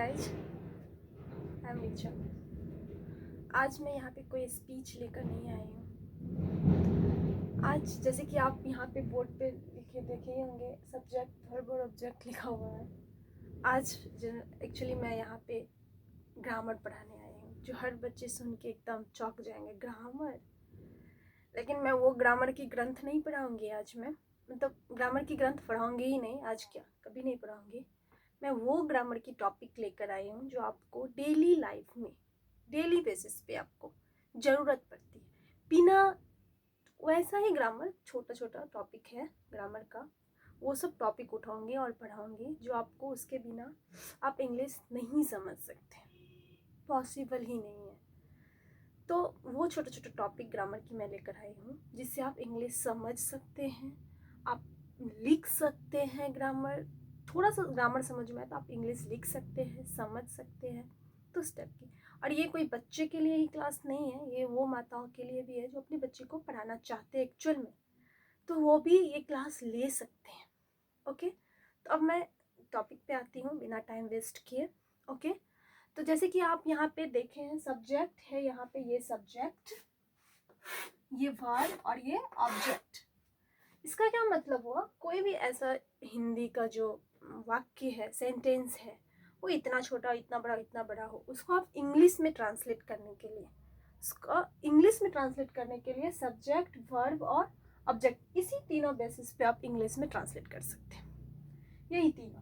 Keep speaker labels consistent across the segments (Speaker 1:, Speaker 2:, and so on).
Speaker 1: Guys, I am Richa. आज मैं यहाँ पे कोई स्पीच लेकर नहीं आई हूँ। आज जैसे कि आप यहाँ पे बोर्ड पे लिखे देखे ही होंगे, सब्जेक्ट वर्ब और ऑब्जेक्ट लिखा हुआ है। आज एक्चुअली मैं यहाँ पे ग्रामर पढ़ाने आई हूँ, जो हर बच्चे सुन के एकदम चौंक जाएंगे। ग्रामर? लेकिन मैं वो ग्रामर की ग्रंथ नहीं पढ़ाऊँगी आज। मैं मतलब ग्रामर की ग्रंथ पढ़ाऊँगी ही नहीं आज, क्या कभी नहीं पढ़ाऊँगी। मैं वो ग्रामर की टॉपिक लेकर आई हूँ जो आपको डेली लाइफ में, डेली बेसिस पे आपको ज़रूरत पड़ती है। बिना वैसा ही ग्रामर, छोटा छोटा टॉपिक है ग्रामर का, वो सब टॉपिक उठाऊंगी और पढ़ाऊंगी जो आपको उसके बिना आप इंग्लिश नहीं समझ सकते, पॉसिबल ही नहीं है। तो वो छोटे छोटे टॉपिक ग्रामर की मैं लेकर आई हूँ, जिससे आप इंग्लिश समझ सकते हैं, आप लिख सकते हैं। ग्रामर, थोड़ा सा ग्रामर समझ में आए तो आप इंग्लिश लिख सकते हैं, समझ सकते हैं। तो स्टेप की, और ये कोई बच्चे के लिए ही क्लास नहीं है, ये वो माताओं के लिए भी है जो अपने बच्चे को पढ़ाना चाहते हैं एक्चुअल में, तो वो भी ये क्लास ले सकते हैं। ओके, तो अब मैं टॉपिक पे आती हूँ बिना टाइम वेस्ट किए। ओके, तो जैसे कि आप यहाँ पे देखे हैं, सब्जेक्ट है यहाँ पे, ये सब्जेक्ट, ये वर्ब और ये ऑब्जेक्ट। इसका क्या मतलब हुआ? कोई भी ऐसा हिंदी का जो वाक्य है, सेंटेंस है, वो इतना छोटा, इतना बड़ा हो, उसको आप इंग्लिश में ट्रांसलेट करने के लिए, सब्जेक्ट, वर्ब और ऑब्जेक्ट, इसी तीनों बेसिस पे आप इंग्लिश में ट्रांसलेट कर सकते हैं। यही तीनों,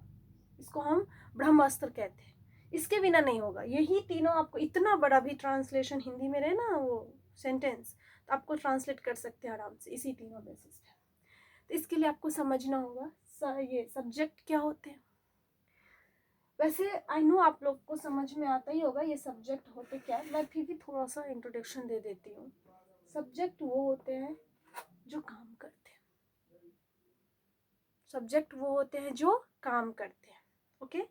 Speaker 1: इसको हम ब्रह्मास्त्र कहते हैं। इसके बिना नहीं होगा। यही तीनों आपको, इतना बड़ा भी ट्रांसलेशन हिंदी में रहे ना वो सेंटेंस, तो आपको ट्रांसलेट कर सकते हैं आराम से इसी तीनों बेसिस पे। तो इसके लिए आपको समझना होगा ये सब्जेक्ट क्या होते हैं। वैसे आई नो आप लोग को समझ में आता ही होगा ये सब्जेक्ट होते क्या है, मैं फिर भी थोड़ा सा इंट्रोडक्शन दे देती हूँ। सब्जेक्ट वो होते हैं जो काम करते हैं, सब्जेक्ट वो होते हैं जो काम करते हैं। ओके,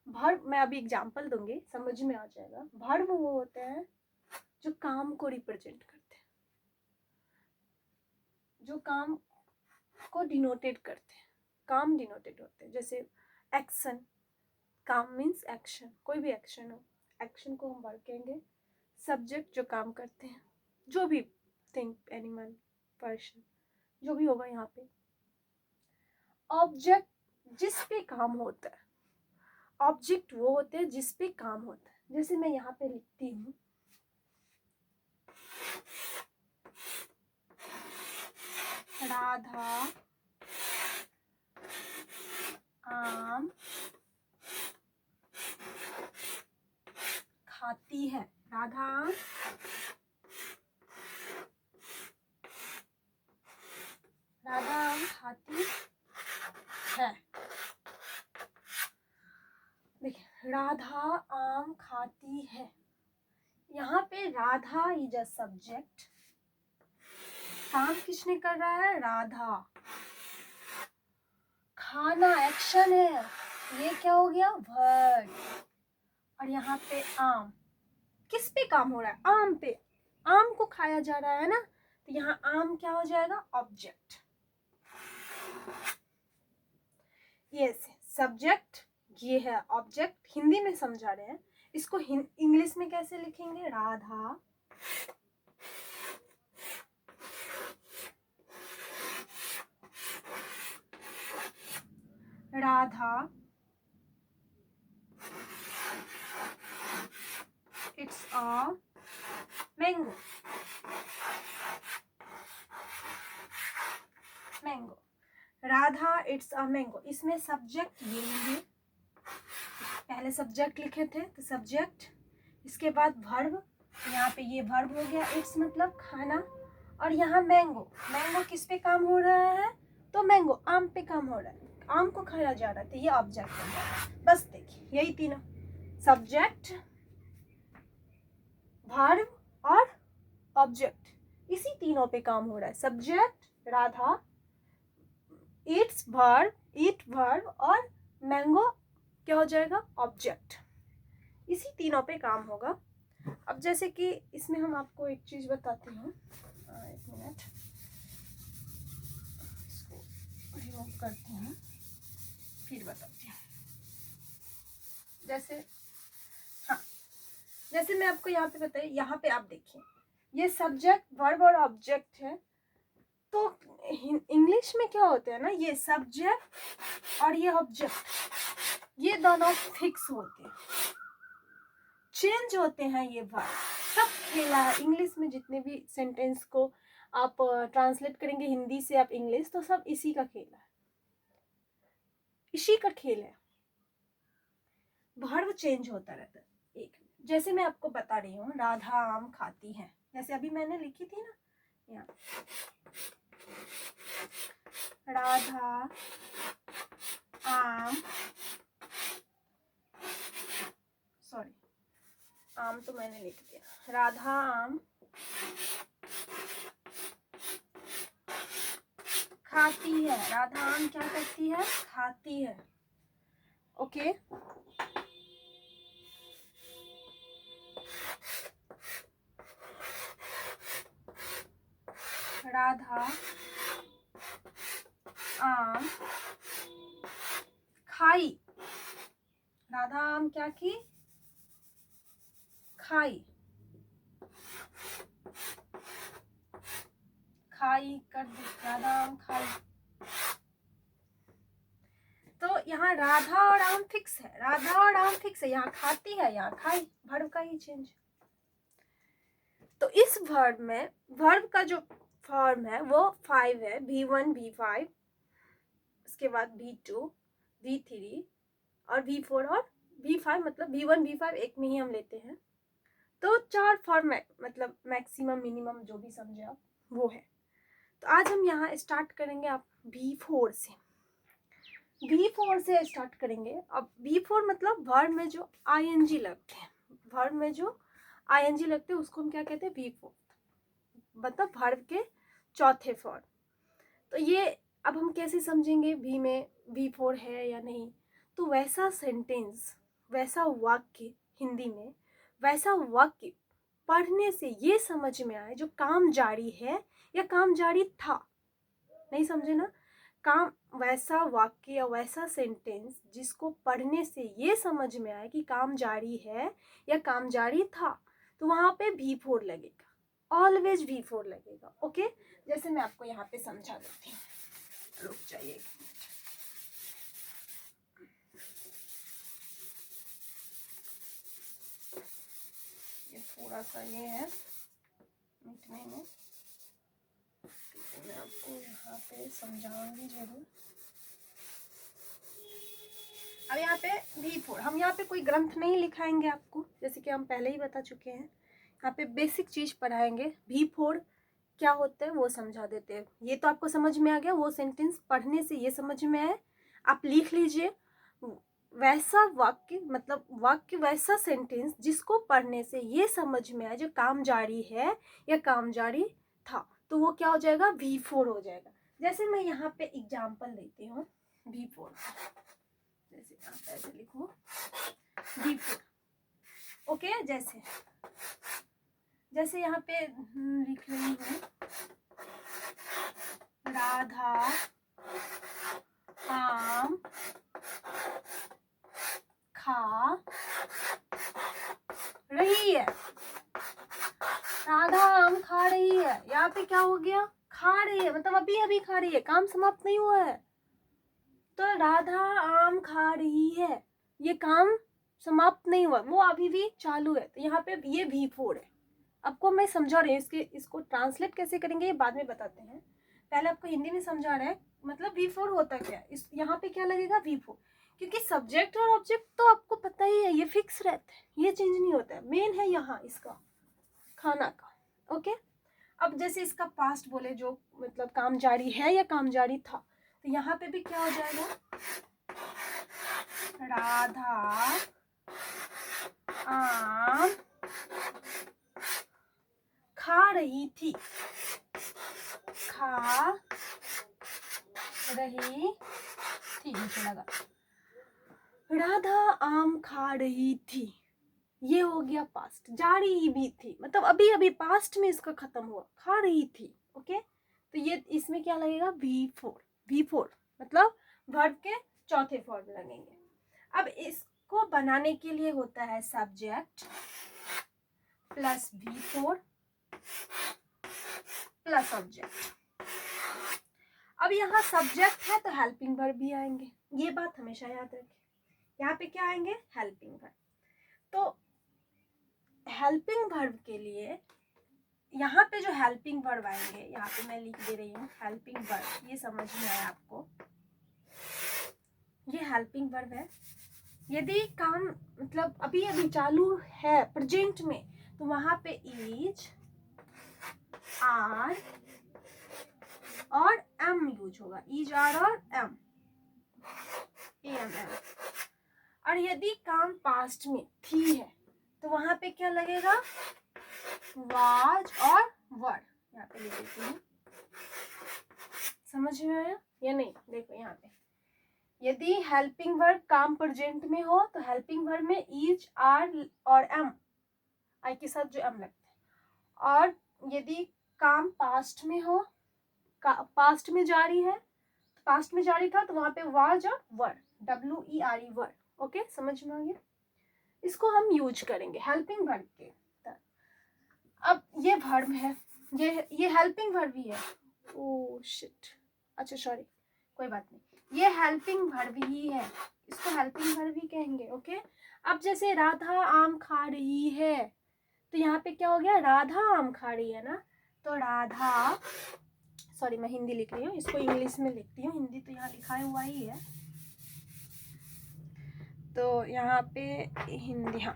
Speaker 1: वर्ब मैं अभी एग्जांपल दूंगी, समझ में आ जाएगा। वर्ब वो होते हैं जो काम को रिप्रेजेंट करते हैं, जो काम को डिनोटेड करते हैं, काम डिनोटेड होते हैं। जैसे एक्शन, काम मीन्स एक्शन, कोई भी एक्शन हो, एक्शन को हम वर्ब कहेंगे। सब्जेक्ट जो काम करते हैं, जो भी थिंग, एनिमल, पर्सन, जो भी होगा यहाँ पे। ऑब्जेक्ट जिस पे काम होता है, ऑब्जेक्ट वो होते हैं जिस पे काम होता है। जैसे मैं यहाँ पे लिखती हूँ, राधा आम खाती है। राधा आम खाती है। देखिए, राधा आम खाती है। यहाँ पे राधा इज अ सब्जेक्ट, काम किसने कर रहा है? राधा। खाना एक्शन है, ये क्या हो गया? वर्ब। और यहाँ पे आम, किस पे काम हो रहा है? आम पे, आम को खाया जा रहा है ना, तो यहाँ आम क्या हो जाएगा? ऑब्जेक्ट। ये सब्जेक्ट, ये है ऑब्जेक्ट। हिंदी में समझा रहे हैं, इसको इंग्लिश में कैसे लिखेंगे? Radha it's a mango. Radha it's a mango. इसमें सब्जेक्ट ये लेंगे, पहले सब्जेक्ट लिखे थे तो सब्जेक्ट, इसके बाद वर्ब, यहाँ पे ये वर्ब हो गया, इट्स मतलब खाना, और यहाँ मैंगो, मैंगो किस पे काम हो रहा है? तो मैंगो आम पे काम हो रहा है, आम को खाया जा रहा है, तो ये ऑब्जेक्ट हो गया। बस देखिए, यही तीनों, सब्जेक्ट, वर्ब और ऑब्जेक्ट, इसी तीनों पे काम हो रहा है। Subject Radha, it's verb, it verb, और मैंगो क्या हो जाएगा? ऑब्जेक्ट। इसी तीनों पे काम होगा। अब जैसे कि इसमें हम आपको एक चीज बताते हैं, एक मिनट, इसको रिमूव करते हैं फिर बताते हैं। जैसे जैसे मैं आपको यहाँ पे बताइए, यहाँ पे आप देखिए ये सब्जेक्ट वर्ब और ऑब्जेक्ट है। तो इंग्लिश में क्या होता है ना, ये सब्जेक्ट और ये ऑब्जेक्ट ये दोनों फिक्स होते हैं, चेंज होते हैं ये वर्ब। सब खेला है इंग्लिश में, जितने भी सेंटेंस को आप ट्रांसलेट करेंगे हिंदी से आप इंग्लिश, तो सब इसी का खेल है, इसी का खेल है। वर्ब चेंज होता रहता है। एक जैसे मैं आपको बता रही हूँ, राधा आम खाती है, जैसे अभी मैंने लिखी थी ना यहाँ, राधा आम, सॉरी आम तो मैंने लिख दिया, राधा आम खाती है। राधा आम क्या करती है, खाती है। ओके राधा आम खाई, राधा आम क्या की, खाई, खाई कर दी, राधा आम खाई। तो यहाँ राधा और आम फिक्स है, राधा और आम फिक्स है, यहाँ खाती है, यहाँ खाई, वर्ब का ही चेंज। तो इस वर्ब में वर्ब का जो फॉर्म है वो 5 है, V1 V5, उसके बाद V2 V3 और V4 और V5, मतलब V1 V5 एक में ही हम लेते हैं। तो 4 फॉर्म मतलब मैक्सिमम मिनिमम जो भी समझे आप वो है। तो आज हम यहाँ स्टार्ट करेंगे आप V4 से, V4 से स्टार्ट करेंगे। अब V4 मतलब वर्ब में जो ING लगते हैं, वर्ब में जो ING लगते हैं उसको हम क्या कहते हैं, V4, मतलब वर्ब के चौथे फॉर्म। तो ये अब हम कैसे समझेंगे V में V4 है या नहीं। तो वैसा सेंटेंस, वैसा वाक्य हिंदी में, वैसा वाक्य पढ़ने से ये समझ में आए जो काम जारी है या काम जारी था। नहीं समझे ना, काम, वैसा वाक्य या वैसा सेंटेंस जिसको पढ़ने से ये समझ में आए कि काम जारी है या काम जारी था, तो वहाँ पे V4 लगेगा, ऑलवेज V4 लगेगा। ओके जैसे मैं आपको यहाँ पे समझा देती हूँ, रुक जाइए एक मिनट। ये थोड़ा सा ये है मिटने में, मैं आपको यहाँ पे समझाऊंगी जरूर। अब यहाँ पे V4, हम यहाँ पे कोई ग्रंथ नहीं लिखाएंगे आपको, जैसे कि हम पहले ही बता चुके हैं, यहाँ पे बेसिक चीज पढ़ाएंगे। V4 क्या होता है वो समझा देते हैं। ये तो आपको समझ में आ गया, वो सेंटेंस पढ़ने से ये समझ में आए, आप लिख लीजिए। वैसा वाक्य मतलब वाक्य, वैसा सेंटेंस जिसको पढ़ने से ये समझ में आए जो काम जारी है या काम जारी था, तो वो क्या हो जाएगा, V4 हो जाएगा। जैसे मैं यहाँ पे एग्जाम्पल देती हूँ V4, जैसे आप ऐसे लिखो V4। ओके जैसे यहाँ पे लिख रही हूँ, राधा आम खा रही है, राधा आम खा रही है। यहाँ पे क्या हो गया, खा रही है, मतलब अभी अभी खा रही है, काम समाप्त नहीं हुआ है। तो राधा आम खा रही है, ये काम समाप्त नहीं हुआ, वो अभी भी चालू है। तो यहाँ पे ये V4 है। आपको मैं समझा रही हूँ, इसको ट्रांसलेट कैसे करेंगे ये बाद में बताते हैं, पहले आपको हिंदी में समझा रहे हैं। मतलब V4 होता क्या है, इस यहाँ पे क्या लगेगा, V4, क्योंकि सब्जेक्ट और ऑब्जेक्ट तो आपको पता ही है, ये फिक्स रहता है, ये चेंज नहीं होता है। मेन है यहाँ इसका खाना का। ओके अब जैसे इसका पास्ट बोले, जो मतलब काम जारी है या काम जारी था, तो यहाँ पे भी क्या हो जाएगा, राधा आम खा रही थी, खा रही थी, नीचे लगा, राधा आम खा रही थी, ये हो गया पास्ट, जारी ही भी थी, मतलब अभी अभी पास्ट में इसका खत्म हुआ, खा रही थी। ओके तो ये इसमें क्या लगेगा, V4 मतलब वर्ब के चौथे फॉर्म लगेंगे। अब इसको बनाने के लिए होता है subject plus V4 plus object. अब यहाँ सब्जेक्ट है तो हेल्पिंग वर्ब भी आएंगे, ये बात हमेशा याद रखें। यहाँ पे क्या आएंगे? Helping verb. तो हेल्पिंग वर्ब के लिए यहाँ पे जो हेल्पिंग वर्ब आएंगे, यहाँ पे मैं लिख दे रही हूँ हेल्पिंग वर्ब, ये समझ में आया आपको? ये हेल्पिंग वर्ब है। यदि काम मतलब अभी अभी चालू है प्रेजेंट में, तो वहां पे इज, आर और एम यूज होगा, इज, आर और एम, एम। और यदि काम पास्ट में थी है, तो वहां पे क्या लगेगा? वाज और वर। यहाँ पे लिख देती हूँ, समझ में आया या नहीं? देखो यहाँ पे, यदि हेल्पिंग वर्ब काम प्रेजेंट में हो, तो हेल्पिंग वर्ब में इज, आर और एम, आई के साथ जो एम लगता है। और यदि काम पास्ट में हो, पास्ट में जारी है, पास्ट में जारी था, तो वहां पे वाज और वर, WERE वर। ओके, समझ में आ गया? इसको हम यूज करेंगे हेल्पिंग वर्ब के तरह। अब ये वर्ब है, ये हेल्पिंग वर्ब भी है। ओह शिट, अच्छा सॉरी, कोई बात नहीं, ये हेल्पिंग वर्ब ही है, इसको हेल्पिंग वर्ब ही कहेंगे। ओके, अब जैसे राधा आम खा रही है, तो यहाँ पे क्या हो गया? राधा आम खा रही है ना, तो राधा, सॉरी मैं हिंदी लिख रही हूँ, इसको इंग्लिश में लिखती हूँ, हिंदी तो यहाँ लिखा हुआ ही है, तो यहाँ पे हिंदी, हाँ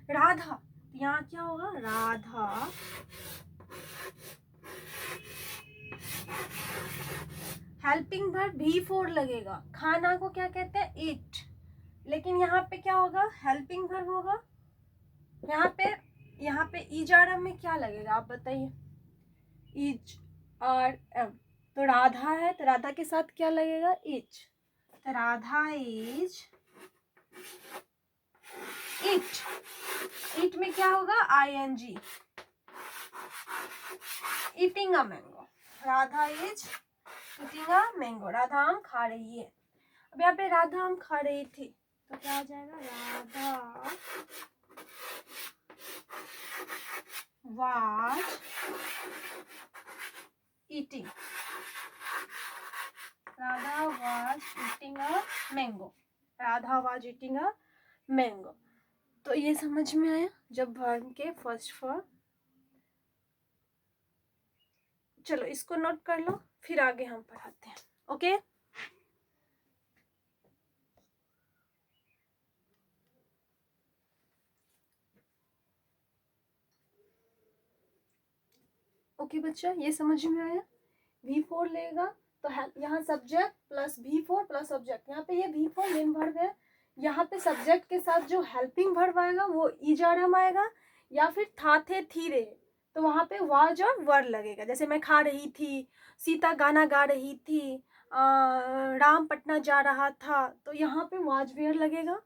Speaker 1: राधा, यहाँ क्या होगा? राधा हेल्पिंग वर्ब V4 लगेगा। खाना को क्या कहते हैं? ईट। लेकिन यहाँ पे क्या होगा? हेल्पिंग वर्ब होगा। यहाँ पे इज आर एम में क्या लगेगा आप बताइए? इज आर एम, तो राधा है तो राधा के साथ क्या लगेगा? इज, तो राधा इज इट। इट में क्या होगा? ING, eating a mango. Radha is eating a mango, Radha आम खा रही है। अब यहाँ पे राधा आम खा रही थी, तो क्या आ जाएगा? Radha was eating, Radha was eating a mango, Radha was eating a mango. तो ये समझ में आया जब वर्ब के फर्स्ट फॉर्म। चलो इसको नोट कर लो, फिर आगे हम पढ़ाते हैं। ओके, ओके बच्चा, ये समझ में आया? V4 लेगा तो यहाँ subject plus V4 plus object. यहाँ पे ये V4 मेन वर्ब है, यहाँ पे सब्जेक्ट के साथ जो हेल्पिंग वर्ब आएगा वो इज आर एम आएगा, या फिर था थे थी रहे, तो वहाँ पे वाज और वर लगेगा। जैसे मैं खा रही थी, सीता गाना गा रही थी, राम पटना जा रहा था, तो यहाँ पे वाज वेयर लगेगा।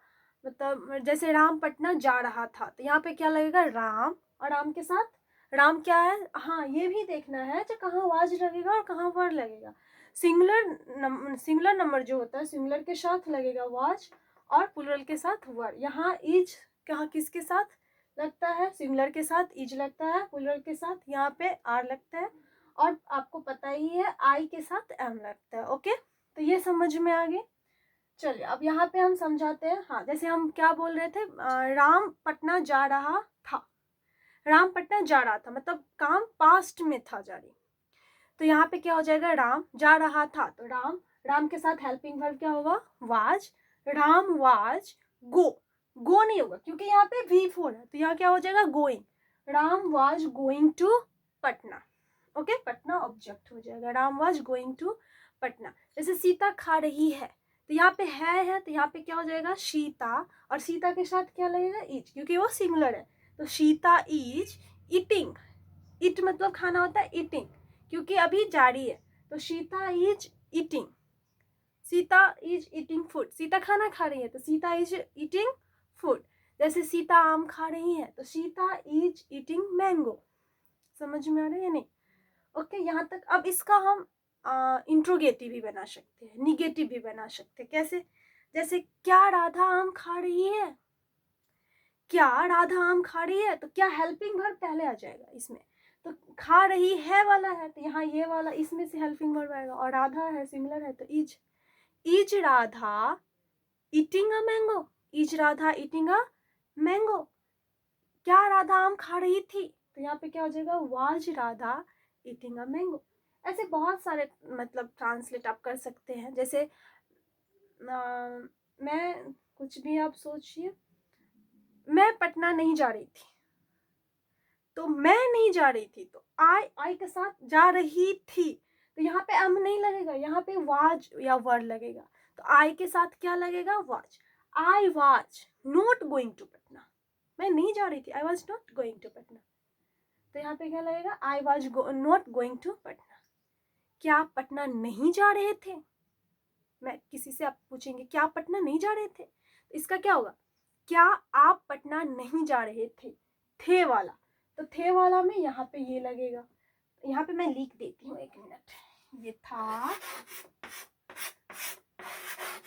Speaker 1: मतलब जैसे राम पटना जा रहा था, तो यहाँ पे क्या लगेगा? राम, और राम के साथ राम क्या है? हाँ, ये भी देखना है जो कहाँ वाज लगेगा और कहाँ वर लगेगा। सिंगुलर नंबर जो होता है, सिंगुलर के साथ लगेगा वाज और प्लूरल के साथ वर। यहाँ इज कहाँ किसके साथ लगता है? सिंगुलर के साथ इज लगता है, प्लूरल के साथ यहाँ पे आर लगता है, और आपको पता ही है आई के साथ एम लगता है। ओके, तो ये समझ में आ गई। चलिए अब यहाँ पे हम समझाते हैं। हाँ, जैसे हम क्या बोल रहे थे, राम पटना जा रहा था, राम पटना जा रहा था मतलब काम पास्ट में था जारी, तो यहाँ पे क्या हो जाएगा? राम जा रहा था, तो राम, राम के साथ हेल्पिंग वर्ब क्या होगा? वाज, राम वाज गो, गो नहीं होगा क्योंकि यहाँ पे V4 है, तो यहाँ क्या हो जाएगा? Going, Ram was going to Patna. Okay, Patna object हो जाएगा, Ram was going to Patna. जैसे सीता खा रही है, तो यहाँ पे है तो यहाँ पे क्या हो जाएगा? सीता, और सीता के साथ क्या लगेगा? इज, क्योंकि वो सिंगुलर है, तो सीता इज ईटिंग। इट मतलब खाना होता है, ईटिंग क्योंकि अभी जारी है, तो Sita is eating, Sita is eating food, Sita खाना खा रही है तो सीता इज ईटिंग फूड। जैसे सीता आम खा रही है तो सीता इज ईटिंग मैंगो। समझ में आ रहा है या नहीं? ओके, यहाँ तक। अब इसका हम इंट्रोगेटिव भी बना सकते हैं, निगेटिव भी बना सकते हैं। कैसे? जैसे क्या राधा आम खा रही है? क्या राधा आम खा रही है, तो क्या हेल्पिंग वर्ब पहले आ जाएगा इसमें, तो खा रही है वाला है तो यहाँ ये वाला इसमें से हेल्पिंग वर्ब आएगा, और राधा है सिमिलर है तो is Radha eating a mango, is Radha eating a mango. क्या राधा आम खा रही थी, तो यहाँ पे क्या हो जाएगा, was Radha eating a mango. ऐसे बहुत सारे मतलब ट्रांसलेट आप कर सकते हैं। जैसे मैं कुछ भी आप सोचिए, मैं पटना नहीं जा रही थी, तो मैं नहीं जा रही थी तो आई के साथ जा रही थी, तो यहाँ पे am नहीं लगेगा, यहाँ पे वाज या वर लगेगा। तो आई के साथ क्या लगेगा, was. I was not going to Patna, मैं नहीं जा रही थी, I was not going to Patna, तो यहाँ पे क्या लगेगा, I was not going to Patna. क्या आप पटना नहीं जा रहे थे, मैं किसी से आप पूछेंगे क्या आप पटना नहीं जा रहे थे, तो इसका क्या होगा, क्या आप पटना नहीं जा रहे थे वाला, तो थे वाला में यहाँ पे ये लगेगा। यहाँ पे मैं लिख देती हूँ, एक मिनट, ये था,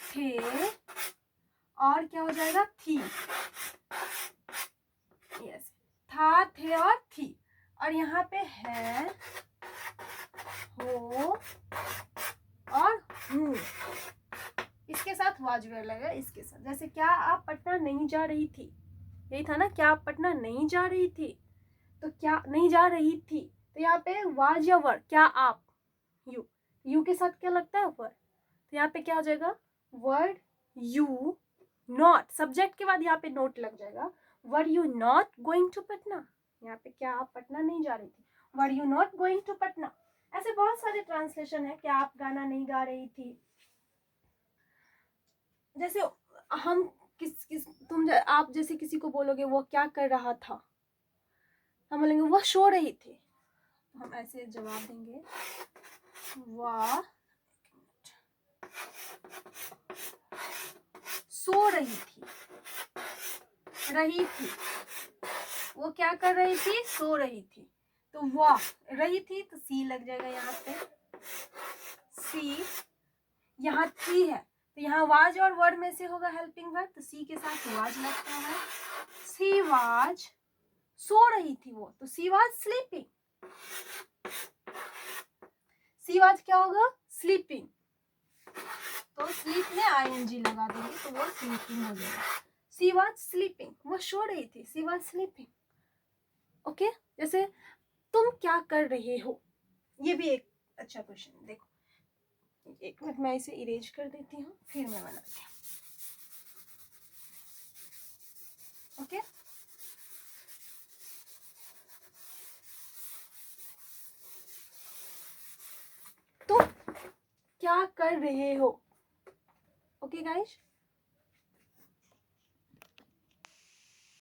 Speaker 1: थे, और क्या हो जाएगा, थी, यस, था, थे और थी, और यहाँ पे है, हो और हूँ, इसके साथ वाज वर्ड लगेगा, इसके साथ। जैसे क्या आप पटना नहीं जा रही थी, यही था ना, क्या आप पटना नहीं जा रही थी, तो क्या नहीं जा रही थी, तो यहाँ पे वाज या वर, क्या आप, यू के साथ क्या लगता है, वर, तो यहाँ पे क्या हो जाएगा, वर्ड यू नॉट, सब्जेक्ट के बाद यहाँ पे नोट लग जाएगा, were you not going to Patna, यहाँ पे क्या आप पटना नहीं जा रही थी, were you not going to Patna. ऐसे बहुत सारे ट्रांसलेशन है, क्या आप गाना नहीं गा रही थी। जैसे हम आप जैसे किसी को बोलोगे वो क्या कर रहा था, हम बोलेंगे वह सो रही थी, हम ऐसे जवाब देंगे, वह सो रही थी, वो क्या कर रही थी, सो रही थी, तो वह रही थी तो सी लग जाएगा यहाँ पे, सी, यहाँ थी है तो यहाँ वाज और वर्ड में से होगा हेल्पिंग वर्ब, तो सी के साथ वाज लगता है, सी वाज, सो रही थी वो, तो she was sleeping, she was क्या होगा, स्लीपिंग, तो स्लीप में आईएनजी लगा देंगे तो वो स्लीपिंग हो जाएगा, सी वाज स्लीपिंग, वो सो रही थी, सी वाज स्लीपिंग। ओके, जैसे तुम क्या कर रहे हो, ये भी एक अच्छा क्वेश्चन। देखो एक मिनट, मैं इसे इरेज कर देती हूँ, फिर मैं बनाती हूँ। ओके, तो क्या कर रहे हो, ओके गाइस।